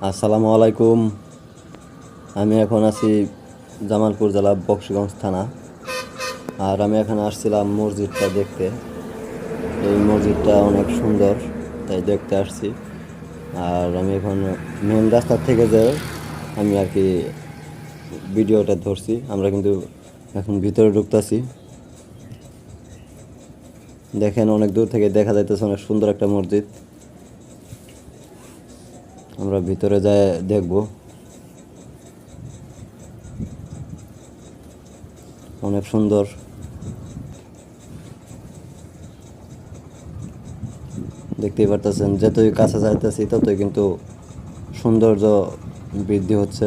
আসসালামু আলাইকুম। আমি এখন আছি জামালপুর জেলা বক্সিগঞ্জ থানা। আর আমি এখানে আসছিলাম মসজিদটা দেখতে। এই মসজিদটা অনেক সুন্দর, তাই দেখতে আসছি। আর আমি এখন মেন রাস্তার থেকে যে আমি আর কি ভিডিওটা ধরছি। আমরা কিন্তু এখন ভিতরে ঢুকতেছি। দেখেন, অনেক দূর থেকে দেখা যাইতেছে অনেক সুন্দর একটা মসজিদ। আমরা ভিতরে যাই দেখব। অনেক সুন্দর। দেখতেই পারতেছেন, যতই কাছে যাইতেছি ততই কিন্তু সৌন্দর্য বৃদ্ধি হচ্ছে।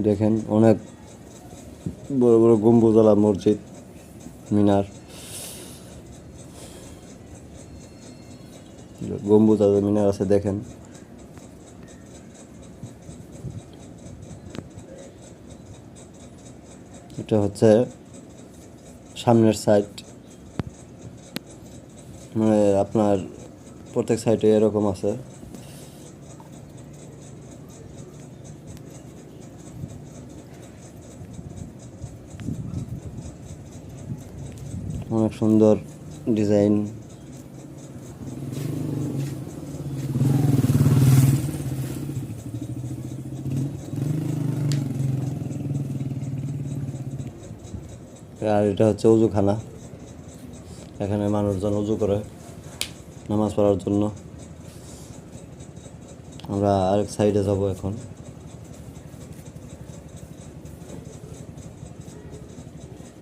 দেখেন, অনেক বড় বড় গম্বুজওয়ালা মসজিদ, মিনার, গম্বুজওয়ালা মিনার আছে। দেখেন, এটা হচ্ছে সামনের সাইড। মানে আপনার প্রত্যেক সাইডে এরকম আছে। অনেক সুন্দর ডিজাইন। আর এটা হচ্ছে অজুখানা। এখানে মানুষজন অজু করে নামাজ পড়ার জন্য। আমরা আরেক সাইডে যাব এখন।